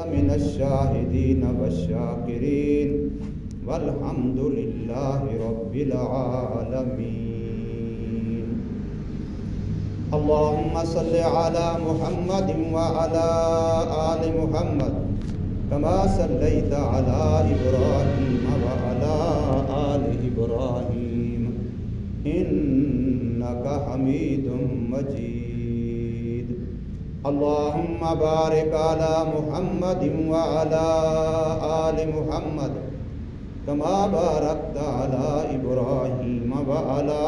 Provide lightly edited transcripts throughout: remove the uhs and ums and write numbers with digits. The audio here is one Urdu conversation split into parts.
من الشاهدين والشاكرين والحمد لله رب العالمين. اللهم صل على محمد وعلى آل محمد كما صليت على إبراهيم وعلى آل إبراهيم إنك حميد مجيد. اللهم بارك على محمد وعلى آل محمد كما باركت على إبراهيم وعلى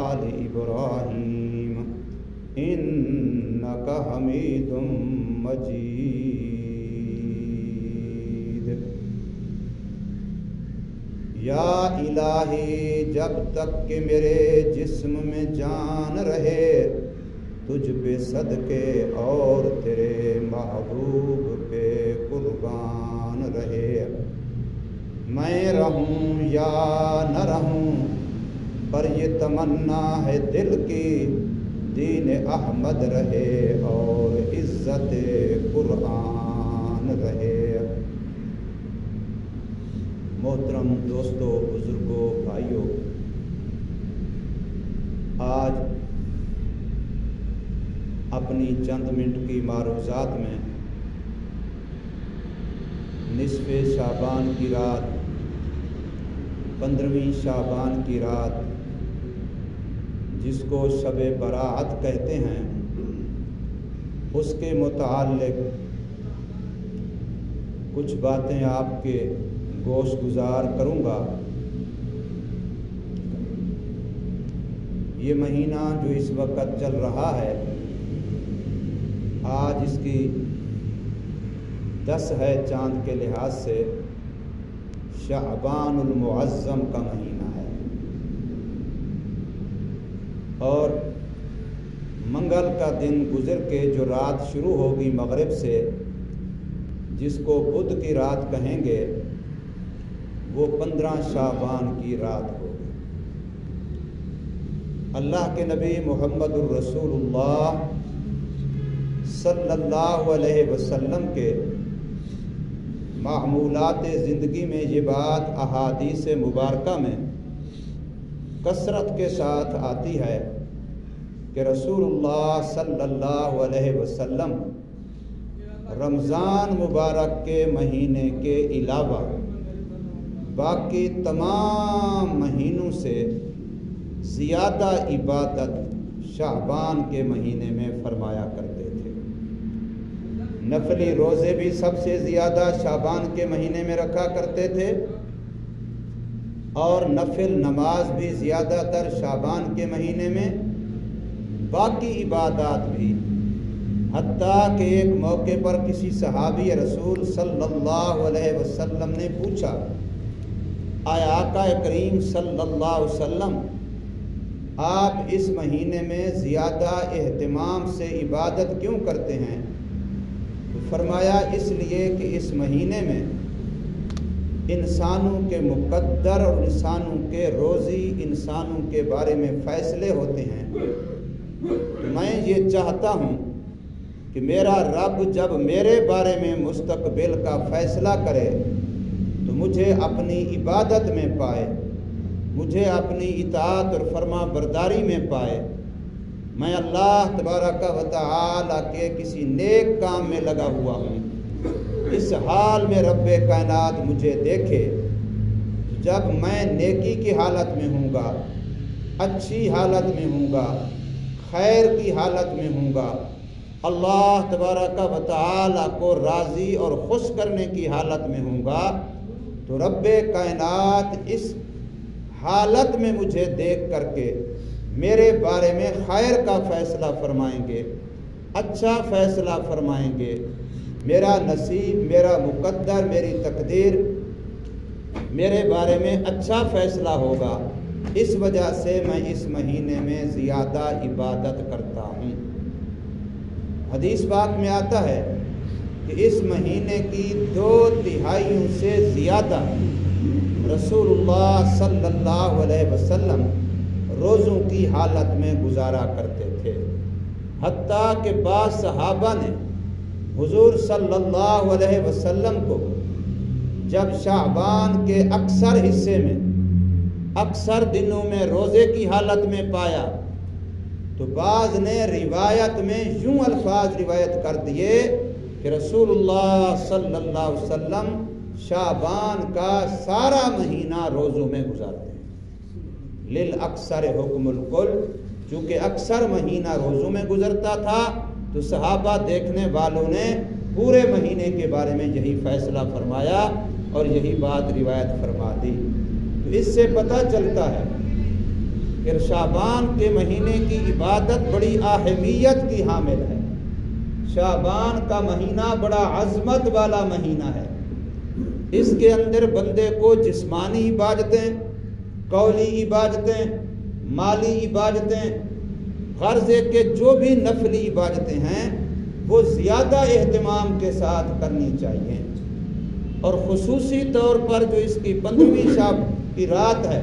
آل إبراهيم إنك حميد مجيد. یا الہی، جب تک کہ میرے جسم میں جان رہے تجھ پہ صدقے اور تیرے محبوب پہ قربان رہے. میں رہوں یا نہ رہوں پر یہ تمنا ہے دل کی، دین احمد رہے اور عزت قرآن رہے. محترم دوستو، بزرگوں، بھائیوں، آج اپنی چند منٹ کی معروضات میں نصف شعبان کی رات، 15ویں شعبان کی رات، جس کو شب برات کہتے ہیں، اس کے متعلق کچھ باتیں آپ کے گوش گزار کروں گا. یہ مہینہ جو اس وقت چل رہا ہے، آج اس کی 10 ہے چاند کے لحاظ سے، شعبان المعظم کا مہینہ ہے، اور منگل کا دن گزر کے جو رات شروع ہوگی مغرب سے، جس کو بدھ کی رات کہیں گے، وہ 15 شعبان کی رات ہوگی. اللہ کے نبی محمد الرسول اللہ صلی اللہ علیہ وسلم کے معمولات زندگی میں یہ بات احادیث مبارکہ میں کثرت کے ساتھ آتی ہے کہ رسول اللہ صلی اللہ علیہ وسلم رمضان مبارک کے مہینے کے علاوہ باقی تمام مہینوں سے زیادہ عبادت شعبان کے مہینے میں فرمایا کرتے تھے. نفلی روزے بھی سب سے زیادہ شعبان کے مہینے میں رکھا کرتے تھے، اور نفل نماز بھی زیادہ تر شعبان کے مہینے میں، باقی عبادات بھی. حتیٰ کہ ایک موقع پر کسی صحابی رسول صلی اللہ علیہ وسلم نے پوچھا، اے آقا کریم صلی اللہ علیہ وسلم، آپ اس مہینے میں زیادہ اہتمام سے عبادت کیوں کرتے ہیں؟ تو فرمایا، اس لیے کہ اس مہینے میں انسانوں کے مقدر اور انسانوں کے روزی، انسانوں کے بارے میں فیصلے ہوتے ہیں. تو میں یہ چاہتا ہوں کہ میرا رب جب میرے بارے میں مستقبل کا فیصلہ کرے تو مجھے اپنی عبادت میں پائے، مجھے اپنی اطاعت اور فرما برداری میں پائے. میں اللہ تبارک و تعالی کے کسی نیک کام میں لگا ہوا ہوں، اس حال میں رب کائنات مجھے دیکھے. جب میں نیکی کی حالت میں ہوں گا، اچھی حالت میں ہوں گا، خیر کی حالت میں ہوں گا، اللہ تبارک و تعالی کو راضی اور خوش کرنے کی حالت میں ہوں گا، تو رب کائنات اس حالت میں مجھے دیکھ کر کے میرے بارے میں خیر کا فیصلہ فرمائیں گے، اچھا فیصلہ فرمائیں گے. میرا نصیب، میرا مقدر، میری تقدیر میرے بارے میں اچھا فیصلہ ہوگا. اس وجہ سے میں اس مہینے میں زیادہ عبادت کرتا ہوں. حدیث پاک میں آتا ہے کہ اس مہینے کی 2/3 سے زیادہ رسول اللہ صلی اللہ علیہ وسلم روزوں کی حالت میں گزارا کرتے تھے. حتیٰ کہ بعض صحابہ نے حضور صلی اللہ علیہ وسلم کو جب شعبان کے اکثر حصے میں اکثر دنوں میں روزے کی حالت میں پایا تو بعض نے روایت میں یوں الفاظ روایت کر دیے کہ رسول اللہ صلی اللہ علیہ وسلم شعبان کا سارا مہینہ روزوں میں گزارتے ہیں۔ للاکثر حکم الکل، چونکہ اکثر مہینہ روزوں میں گزرتا تھا تو صحابہ دیکھنے والوں نے پورے مہینے کے بارے میں یہی فیصلہ فرمایا اور یہی بات روایت فرما دی۔ تو اس سے پتہ چلتا ہے کہ شعبان کے مہینے کی عبادت بڑی اہمیت کی حامل ہے۔ شعبان کا مہینہ بڑا عظمت والا مہینہ ہے۔ اس کے اندر بندے کو جسمانی عبادتیں، قولی عبادتیں، مالی عبادتیں، غرض ہے کہ جو بھی نفلی عبادتیں ہیں وہ زیادہ اہتمام کے ساتھ کرنی چاہیے، اور خصوصی طور پر جو اس کی 15ویں شب کی رات ہے،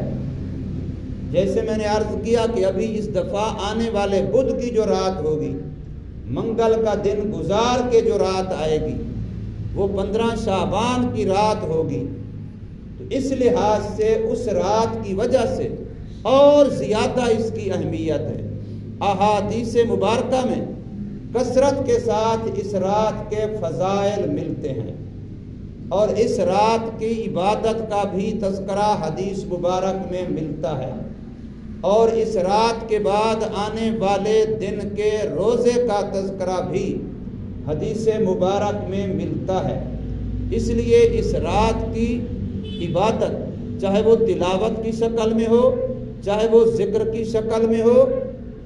جیسے میں نے عرض کیا کہ ابھی اس دفعہ آنے والے بدھ کی جو رات ہوگی، منگل کا دن گزار کے جو رات آئے گی وہ 15 شعبان کی رات ہوگی، تو اس لحاظ سے اس رات کی وجہ سے اور زیادہ اس کی اہمیت ہے۔ احادیث مبارکہ میں کثرت کے ساتھ اس رات کے فضائل ملتے ہیں، اور اس رات کی عبادت کا بھی تذکرہ حدیث مبارک میں ملتا ہے، اور اس رات کے بعد آنے والے دن کے روزے کا تذکرہ بھی حدیث مبارک میں ملتا ہے۔ اس لیے اس رات کی عبادت چاہے وہ تلاوت کی شکل میں ہو، چاہے وہ ذکر کی شکل میں ہو،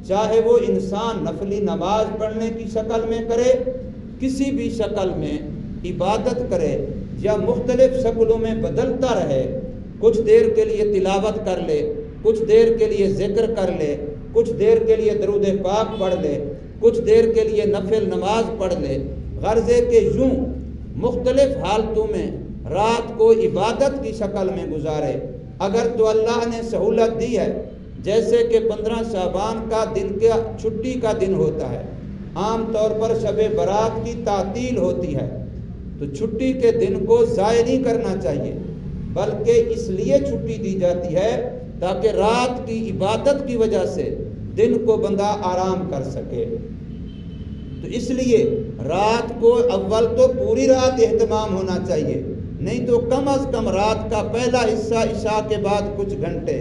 چاہے وہ انسان نفلی نماز پڑھنے کی شکل میں کرے، کسی بھی شکل میں عبادت کرے یا مختلف شکلوں میں بدلتا رہے، کچھ دیر کے لیے تلاوت کر لے، کچھ دیر کے لیے ذکر کر لے، کچھ دیر کے لیے درود پاک پڑھ لے، کچھ دیر کے لیے نفل نماز پڑھ لے، غرض ہے کہ یوں مختلف حالتوں میں رات کو عبادت کی شکل میں گزارے۔ اگر تو اللہ نے سہولت دی ہے، جیسے کہ 15 شعبان کا دن کا چھٹی کا دن ہوتا ہے، عام طور پر شب برات کی تعطیل ہوتی ہے، تو چھٹی کے دن کو ضائع نہیں کرنا چاہیے، بلکہ اس لیے چھٹی دی جاتی ہے تاکہ رات کی عبادت کی وجہ سے دن کو بندہ آرام کر سکے۔ تو اس لیے رات کو اول تو پوری رات اہتمام ہونا چاہیے، نہیں تو کم از کم رات کا پہلا حصہ عشاء کے بعد کچھ گھنٹے،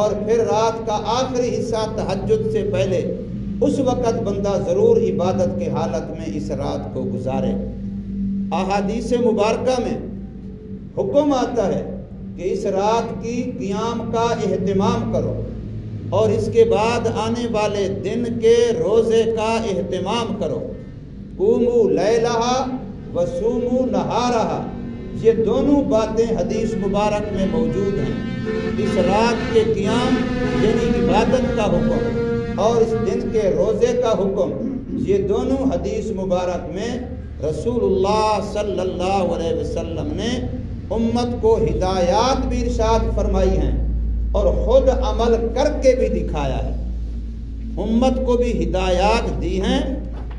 اور پھر رات کا آخری حصہ تہجد سے پہلے، اس وقت بندہ ضرور عبادت کے حالت میں اس رات کو گزارے۔ احادیث مبارکہ میں حکم آتا ہے کہ اس رات کی قیام کا اہتمام کرو، اور اس کے بعد آنے والے دن کے روزے کا اہتمام کرو۔ قوموا لیلہا وصوموا نہارہا، یہ دونوں باتیں حدیث مبارک میں موجود ہیں۔ اس رات کے قیام یعنی عبادت کا حکم اور اس دن کے روزے کا حکم، یہ دونوں حدیث مبارک میں رسول اللہ صلی اللہ علیہ وسلم نے امت کو ہدایات بھی ارشاد فرمائی ہیں اور خود عمل کر کے بھی دکھایا ہے۔ امت کو بھی ہدایات دی ہیں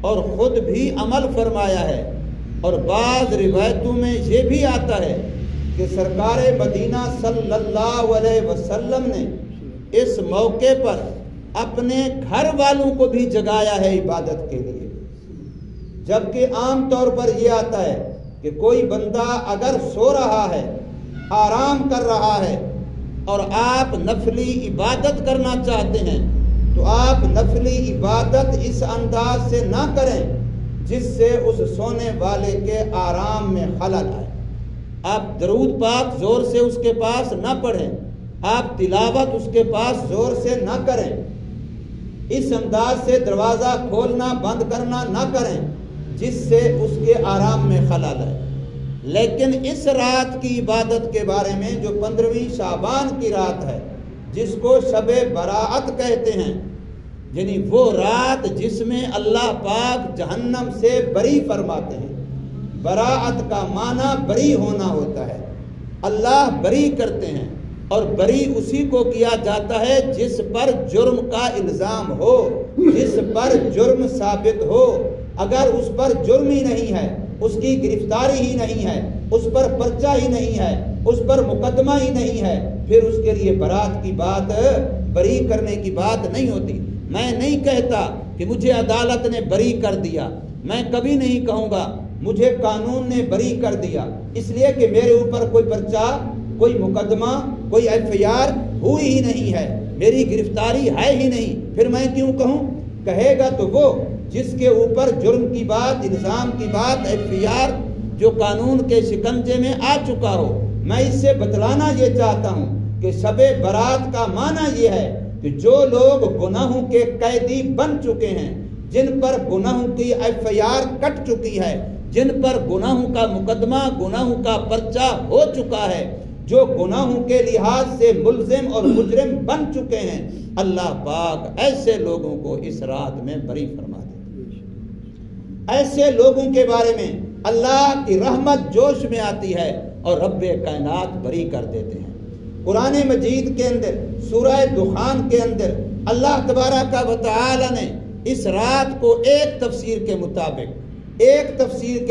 اور خود بھی عمل فرمایا ہے، اور بعض روایتوں میں یہ بھی آتا ہے کہ سرکار مدینہ صلی اللہ علیہ وسلم نے اس موقع پر اپنے گھر والوں کو بھی جگایا ہے عبادت کے لیے، جبکہ عام طور پر یہ آتا ہے کہ کوئی بندہ اگر سو رہا ہے، آرام کر رہا ہے، اور آپ نفلی عبادت کرنا چاہتے ہیں تو آپ نفلی عبادت اس انداز سے نہ کریں جس سے اس سونے والے کے آرام میں خلل آئے۔ آپ درود پاک زور سے اس کے پاس نہ پڑھیں، آپ تلاوت اس کے پاس زور سے نہ کریں، اس انداز سے دروازہ کھولنا بند کرنا نہ کریں جس سے اس کے آرام میں خلل آئے۔ لیکن اس رات کی عبادت کے بارے میں جو 15ویں شعبان کی رات ہے، جس کو شب براءت کہتے ہیں، یعنی وہ رات جس میں اللہ پاک جہنم سے بری فرماتے ہیں۔ براءت کا معنی بری ہونا ہوتا ہے، اللہ بری کرتے ہیں، اور بری اسی کو کیا جاتا ہے جس پر جرم کا الزام ہو، جس پر جرم ثابت ہو، اگر اس پر جرم ہی نہیں ہے، اس کی گرفتاری ہی نہیں ہے، اس پر پرچہ ہی نہیں ہے، اس پر مقدمہ ہی نہیں ہے، پھر اس کے لیے برات کی بات، بری کرنے کی بات نہیں ہوتی۔ میں نہیں کہتا کہ مجھے عدالت نے بری کر دیا، میں کبھی نہیں کہوں گا مجھے قانون نے بری کر دیا، اس لیے کہ میرے اوپر کوئی پرچہ، کوئی مقدمہ، کوئی FIR ہوئی ہی نہیں ہے، میری گرفتاری ہے ہی نہیں، پھر میں کیوں کہوں؟ کہے گا تو وہ جس کے اوپر جرم کی بات، الزام کی بات، FIR جو قانون کے شکنجے میں آ چکا ہو۔ میں اس سے بتلانا یہ چاہتا ہوں کہ شب برات کا معنی یہ ہے کہ جو لوگ گناہوں کے قیدی بن چکے ہیں، جن پر گناہوں کی FIR کٹ چکی ہے، جن پر گناہوں کا مقدمہ، گناہوں کا پرچہ ہو چکا ہے، جو گناہوں کے لحاظ سے ملزم اور مجرم بن چکے ہیں، اللہ پاک ایسے لوگوں کو اس رات میں بری فرما دیتے ہیں۔ ایسے لوگوں کے بارے میں اللہ کی رحمت جوش میں آتی ہے اور رب کائنات بری کر دیتے ہیں۔ قرآن مجید کے اندر سورہ دخان کے اندر اللہ تبارک و تعالی نے اس رات کو ایک تفسیر کے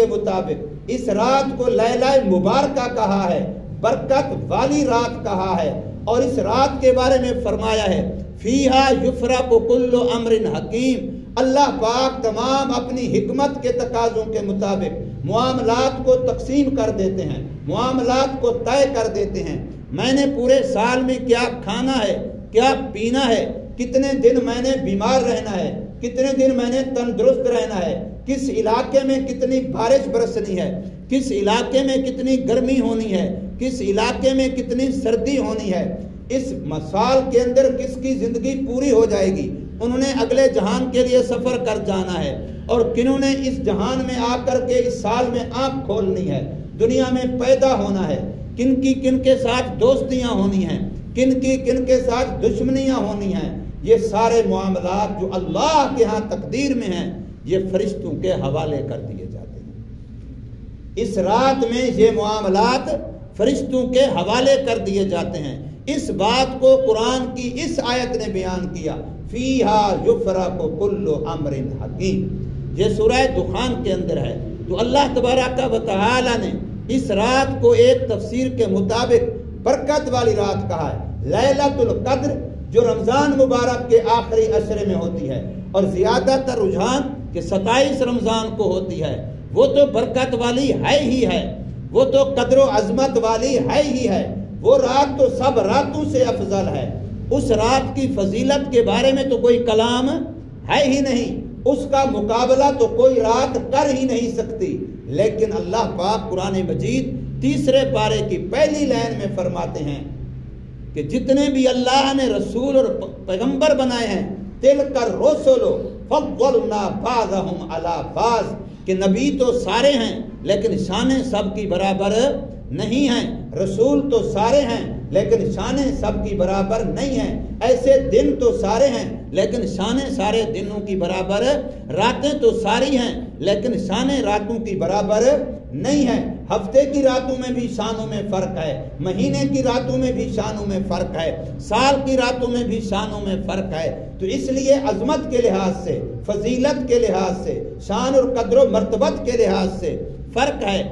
مطابق اس رات کو لیلہ مبارکہ کہا ہے، برکت والی رات کہا ہے، اور اس رات کے بارے میں فرمایا ہے فیہا یفرق کل امر حکیم۔ اللہ پاک تمام اپنی حکمت کے تقاضوں کے مطابق معاملات کو تقسیم کر دیتے ہیں، معاملات کو طے کر دیتے ہیں۔ میں نے پورے سال میں کیا کھانا ہے، کیا پینا ہے، کتنے دن میں نے بیمار رہنا ہے، کتنے دن میں نے تندرست رہنا ہے، کس علاقے میں کتنی بارش برسنی ہے، کس علاقے میں کتنی گرمی ہونی ہے، کس علاقے میں کتنی سردی ہونی ہے، اس سال کے اندر کس کی زندگی پوری ہو جائے گی، انہوں نے اگلے جہان کے لیے سفر کر جانا ہے، اور کنہوں نے اس جہان میں آ کر کے اس سال میں آنکھ کھولنی ہے، دنیا میں پیدا ہونا ہے، کن کے ساتھ دوستیاں ہونی ہیں، کن کے ساتھ دشمنیاں ہونی ہیں، یہ سارے معاملات جو اللہ کے ہاں تقدیر میں ہیں یہ فرشتوں کے حوالے کر دیے جاتے ہیں۔ اس رات میں یہ معاملات فرشتوں کے حوالے کر دیے جاتے ہیں۔ اس بات کو قرآن کی اس آیت نے بیان کیا، فیہا یفرق کل امر حکیم، یہ سورہ دخان کے اندر ہے۔ تو اللہ تبارک و تعالی نے اس رات کو ایک تفسیر کے مطابق برکت والی رات کہا ہے، لیلۃ القدر، جو رمضان مبارک کے آخری عشرے میں ہوتی ہے، اور زیادہ تر رجحان کہ 27 رمضان کو ہوتی ہے، وہ تو برکت والی ہے ہی ہے، وہ تو قدر و عظمت والی ہے ہی ہے، وہ رات تو سب راتوں سے افضل ہے۔ اس رات کی فضیلت کے بارے میں تو کوئی کلام ہے ہی نہیں، اس کا مقابلہ تو کوئی رات کر ہی نہیں سکتی، لیکن اللہ پاک قرآن مجید 3 پارے کی پہلی لائن میں فرماتے ہیں کہ جتنے بھی اللہ نے رسول اور پیغمبر بنائے ہیں، تلک الرسل فضلنا بعضهم علی بعض، کہ نبی تو سارے ہیں لیکن شانیں سب کی برابر نہیں ہیں، رسول تو سارے ہیں لیکن شانیں سب کی برابر نہیں ہیں، ایسے دن تو سارے ہیں لیکن شانیں سارے دنوں کی برابر، راتیں تو ساری ہیں لیکن شانیں راتوں کی برابر نہیں ہیں، ہفتے کی راتوں میں بھی شانوں میں فرق ہے، مہینے کی راتوں میں بھی شانوں میں فرق ہے، سال کی راتوں میں بھی شانوں میں فرق ہے۔ تو اس لیے عظمت کے لحاظ سے، فضیلت کے لحاظ سے، شان اور قدر و مرتبت کے لحاظ سے فرق ہے۔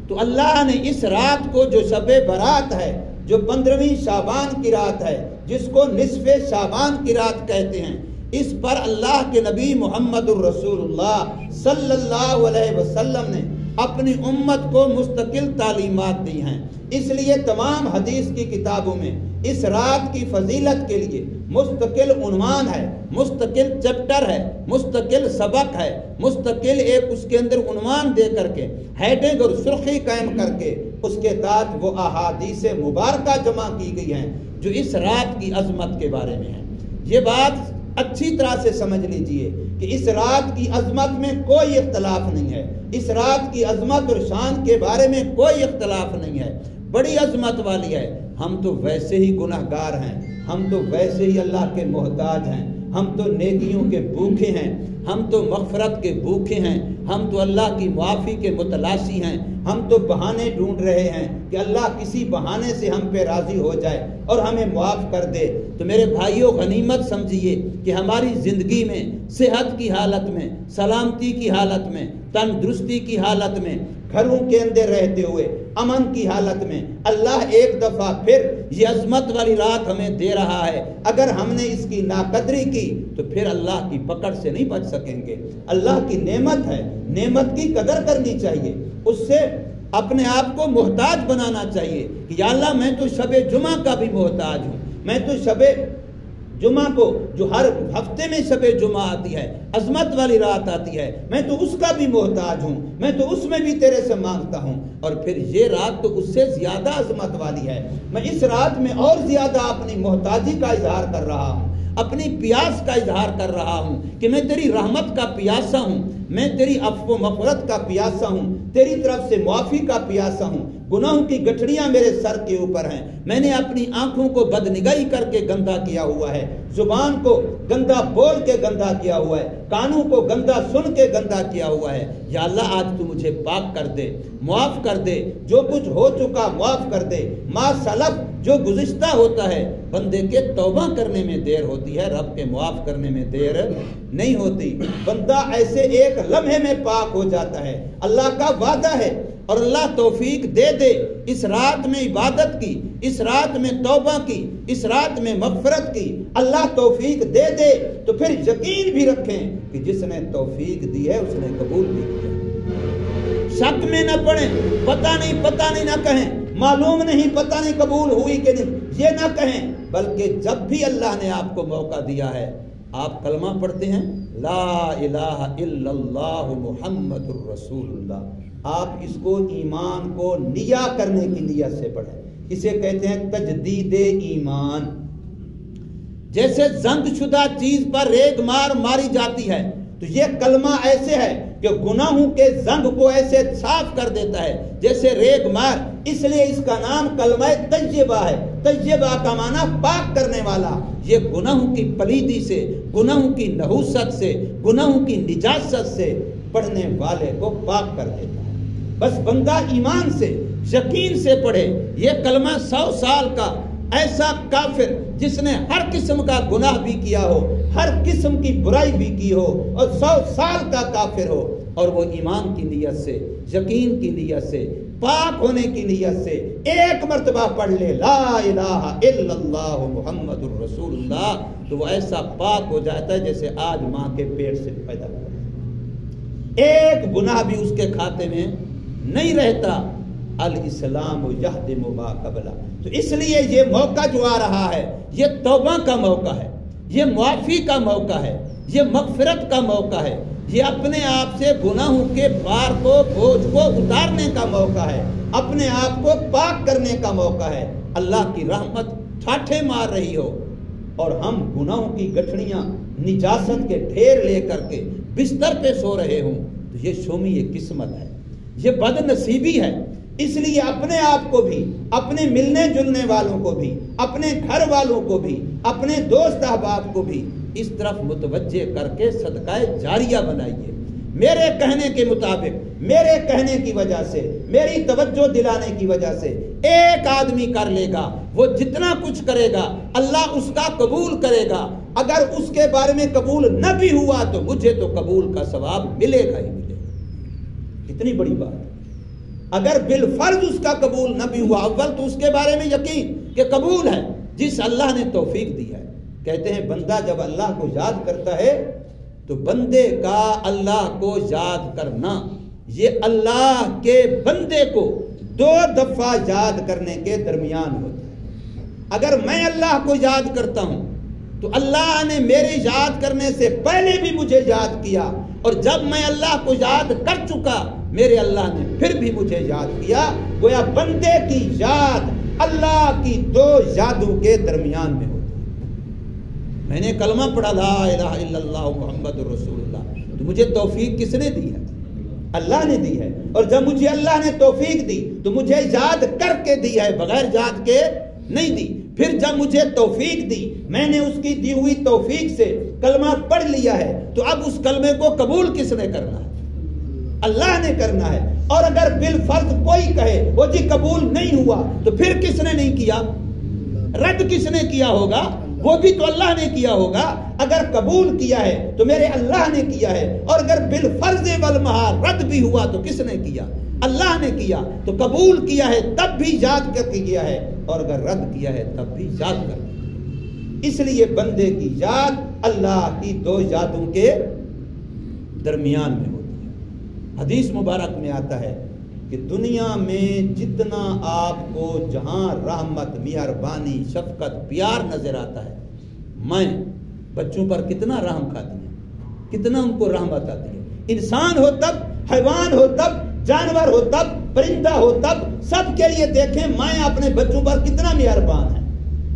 تو اللہ نے اس رات کو جو شب برات ہے، جو 15ویں شعبان کی رات ہے، جس کو نصف شعبان کی رات کہتے ہیں، اس پر اللہ کے نبی محمد الرسول اللہ صلی اللہ علیہ وسلم نے اپنی امت کو مستقل تعلیمات دی ہیں۔ اس لیے تمام حدیث کی کتابوں میں اس رات کی فضیلت کے لیے مستقل عنوان ہے، مستقل چیپٹر ہے، مستقل سبق ہے، مستقل ایک اس کے اندر عنوان دے کر کے ہیڈنگ اور سرخی قائم کر کے اس کے تحت وہ احادیث مبارکہ جمع کی گئی ہیں جو اس رات کی عظمت کے بارے میں ہیں۔ یہ بات اچھی طرح سے سمجھ لیجئے کہ اس رات کی عظمت میں کوئی اختلاف نہیں ہے، اس رات کی عظمت اور شان کے بارے میں کوئی اختلاف نہیں ہے، بڑی عظمت والی ہے۔ ہم تو ویسے ہی گناہگار ہیں، ہم تو ویسے ہی اللہ کے محتاج ہیں، ہم تو نیکیوں کے بھوکے ہیں، ہم تو مغفرت کے بھوکے ہیں، ہم تو اللہ کی معافی کے متلاشی ہیں، ہم تو بہانے ڈھونڈ رہے ہیں کہ اللہ کسی بہانے سے ہم پہ راضی ہو جائے اور ہمیں معاف کر دے۔ تو میرے بھائیوں غنیمت سمجھیے کہ ہماری زندگی میں صحت کی حالت میں، سلامتی کی حالت میں، تندرستی کی حالت میں، گھروں کے اندر رہتے ہوئے امن کی حالت میں اللہ ایک دفعہ پھر یہ عظمت والی رات ہمیں دے رہا ہے۔ اگر ہم نے اس کی ناقدری کی تو پھر اللہ کی پکڑ سے نہیں بچ سکیں گے۔ اللہ کی نعمت ہے، نعمت کی قدر کرنی چاہیے، اس سے اپنے آپ کو محتاج بنانا چاہیے کہ یا اللہ میں تو شب جمعہ کا بھی محتاج ہوں، میں تو شب جمعہ کو جو ہر ہفتے میں شب جمعہ آتی ہے، عظمت والی رات آتی ہے، میں تو اس کا بھی محتاج ہوں، میں تو اس میں بھی تیرے سے مانگتا ہوں۔ اور پھر یہ رات تو اس سے زیادہ عظمت والی ہے، میں اس رات میں اور زیادہ اپنی محتاجی کا اظہار کر رہا ہوں، اپنی پیاس کا اظہار کر رہا ہوں کہ میں تیری رحمت کا پیاسا ہوں، میں تیری عفو و مغفرت کا پیاسا ہوں، تیری طرف سے معافی کا پیاسا ہوں۔ گناہوں کی گٹھڑیاں میرے سر کے اوپر ہیں، میں نے اپنی آنکھوں کو بدنگاہی کر کے گندا کیا ہوا ہے، زبان کو گندا بول کے گندا کیا ہوا ہے، کانوں کو گندا سن کے گندا کیا ہوا ہے۔ یا اللہ آج تو مجھے پاک کر دے، معاف کر دے، جو کچھ ہو چکا معاف کر دے۔ ما سلف جو گزشتہ ہوتا ہے، بندے کے توبہ کرنے میں دیر ہوتی ہے، رب کے معاف کرنے میں دیر نہیں ہوتی۔ بندہ ایسے ایک لمحے میں پاک ہو جاتا ہے، اللہ کا وعدہ ہے۔ اور اللہ توفیق دے دے اس رات میں عبادت کی، اس رات میں توبہ کی، اس رات میں مغفرت کی، اللہ توفیق دے دے تو پھر یقین بھی رکھیں کہ جس نے توفیق دی ہے اس نے قبول بھی کیا۔ شک میں نہ پڑیں، پتہ نہیں نہ کہیں، معلوم نہیں پتہ نہیں قبول ہوئی کہ نہیں، یہ نہ کہیں، بلکہ جب بھی اللہ نے آپ کو موقع دیا ہے آپ کلمہ پڑھتے ہیں لا الہ الا اللہ محمد الرسول اللہ، آپ اس کو ایمان کو نیا کرنے کی نیت سے پڑھیں۔ اسے کہتے ہیں تجدید ایمان۔ جیسے زنگ شدہ چیز پر ریگ ماری جاتی ہے تو یہ کلمہ ایسے ہے کہ گناہوں کے زنگ کو ایسے صاف کر دیتا ہے جیسے ریگ مار، اس لیے اس کا نام کلمہ طیبہ ہے۔ طیبہ کا معنی پاک کرنے والا۔ یہ گناہوں کی پلیدی سے، گناہوں کی نحوست سے، گناہوں کی نجاست سے پڑھنے والے کو پاک کر دیتا ہے۔ بس بندہ ایمان سے، یقین سے پڑھے۔ یہ کلمہ 100 سال کا ایسا کافر جس نے ہر قسم کا گناہ بھی کیا ہو، ہر قسم کی برائی بھی کی ہو، اور 100 سال کا کافر ہو، اور وہ ایمان کی نیت سے، یقین کی نیت سے، پاک ہونے کی نیت سے ایک مرتبہ پڑھ لے لا الہ الا اللہ محمد الرسول اللہ، تو وہ ایسا پاک ہو جاتا ہے جیسے آج ماں کے پیٹ سے پیدا ہوا، ایک گناہ بھی اس کے کھاتے میں نہیں رہتا۔ الاسلام یہدم ما قبلہ۔ تو اس لیے یہ موقع جو آ رہا ہے یہ توبہ کا موقع ہے، یہ معافی کا موقع ہے، یہ مغفرت کا موقع ہے، یہ اپنے آپ سے گناہوں کے بار کو، بوجھ کو اتارنے کا موقع ہے، اپنے آپ کو پاک کرنے کا موقع ہے۔ اللہ کی رحمت ٹھاٹھے مار رہی ہو اور ہم گناہوں کی گٹھڑیاں، نجاست کے ڈھیر لے کر کے بستر پہ سو رہے ہوں تو یہ شومی یہ قسمت ہے، یہ بد نصیبی ہے۔ اس لیے اپنے آپ کو بھی، اپنے ملنے جلنے والوں کو بھی، اپنے گھر والوں کو بھی، اپنے دوست احباب کو بھی اس طرف متوجہ کر کے صدقہ جاریہ بنائیے۔ میرے کہنے کے مطابق، میرے کہنے کی وجہ سے، میری توجہ دلانے کی وجہ سے ایک آدمی کر لے گا، وہ جتنا کچھ کرے گا اللہ اس کا قبول کرے گا۔ اگر اس کے بارے میں قبول نہ بھی ہوا تو مجھے تو قبول کا ثواب ملے گا ہی ملے گا۔ اتنی بڑی بات ہے۔ اگر بالفرض اس کا قبول نہ بھی ہوا، اول تو اس کے بارے میں یقین کہ قبول ہے جس اللہ نے توفیق دی ہے۔ کہتے ہیں بندہ جب اللہ کو یاد کرتا ہے تو بندے کا اللہ کو یاد کرنا یہ اللہ کے بندے کو 2 دفعہ یاد کرنے کے درمیان ہوتا ہے۔ اگر میں اللہ کو یاد کرتا ہوں تو اللہ نے میرے یاد کرنے سے پہلے بھی مجھے یاد کیا، اور جب میں اللہ کو یاد کر چکا میرے اللہ نے پھر بھی مجھے یاد کیا۔ گویا بندے کی یاد اللہ کی 2 یادوں کے درمیان میں ہوتی ہے۔ میں نے کلمہ پڑھا لا الہ الا اللہ محمد الرسول اللہ، تو مجھے توفیق کس نے دی ہے؟ اللہ نے دی ہے۔ اور جب مجھے اللہ نے توفیق دی تو مجھے یاد کر کے دی ہے، بغیر یاد کے نہیں دی۔ پھر جب مجھے توفیق دی، میں نے اس کی دی ہوئی توفیق سے کلمہ پڑھ لیا ہے تو اب اس کلمے کو قبول کس نے کرنا ہے؟ اللہ نے کرنا ہے. اور اگر بالفرض کوئی کہے وہ جی قبول نہیں ہوا تو پھر کس نے نہیں کیا؟ رد کس نے کیا ہوگا؟ وہ بھی تو اللہ نے کیا ہوگا. اگر قبول کیا ہے تو میرے اللہ نے کیا ہے, اور اگر بالفرض والمحال رد بھی ہوا تو کس نے کیا؟ اللہ نے کیا. تو قبول کیا ہے تب بھی یاد کر کے کیا ہے, اور اگر رد کیا ہے تب بھی یاد کر کے. اس لیے بندے کی یاد اللہ کی دو یادوں کے درمیان میں ہوتی ہے. حدیث مبارک میں آتا ہے کہ دنیا میں جتنا آپ کو جہاں رحمت, مہربانی, شفقت, پیار نظر آتا ہے, میں بچوں پر کتنا رحم کھاتی ہے, کتنا ان کو رحمت آتی ہے. انسان ہو تب, حیوان ہو تب, جانور ہو تب, پرندہ ہو تب, سب کے لیے دیکھیں مائیں اپنے بچوں پر کتنا مہربان ہے,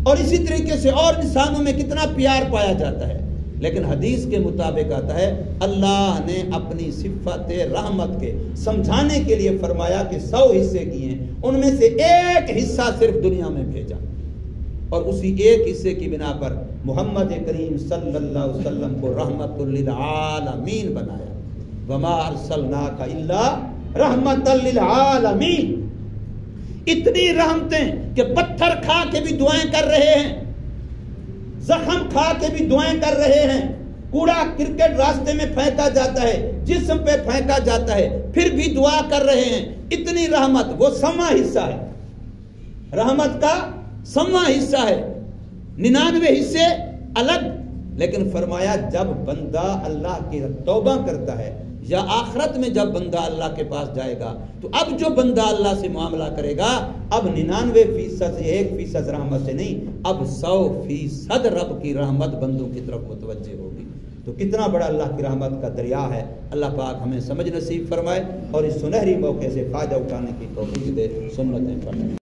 اور اسی طریقے سے اور انسانوں میں کتنا پیار پایا جاتا ہے. لیکن حدیث کے مطابق آتا ہے اللہ نے اپنی صفت رحمت کے سمجھانے کے لیے فرمایا کہ 100 حصے کیے ہیں, ان میں سے ایک حصہ صرف دنیا میں بھیجا, اور اسی ایک حصے کی بنا پر محمد کریم صلی اللہ علیہ وسلم کو رحمت للعالمین بنایا. وما ارسلناک الا رحمت للعالمین. اتنی رحمتیں کہ پتھر کھا کے بھی دعائیں کر رہے ہیں, زخم کھا کے بھی دعائیں کر رہے ہیں, کوڑا کرکٹ راستے میں پھینکا جاتا ہے, جسم پہ پھینکا جاتا ہے, پھر بھی دعا کر رہے ہیں. اتنی رحمت, وہ 100واں حصہ ہے, رحمت کا 100واں حصہ ہے, 99 حصے الگ. لیکن فرمایا جب بندہ اللہ کی توبہ کرتا ہے یا آخرت میں جب بندہ اللہ کے پاس جائے گا تو اب جو بندہ اللہ سے معاملہ کرے گا اب 99% سے 1% رحمت سے نہیں, اب 100% رب کی رحمت بندوں کی طرف متوجہ ہوگی. تو کتنا بڑا اللہ کی رحمت کا دریا ہے. اللہ پاک ہمیں سمجھ نصیب فرمائے اور اس سنہری موقع سے فائدہ اٹھانے کی توفیق دے. سنتیں پڑھیں.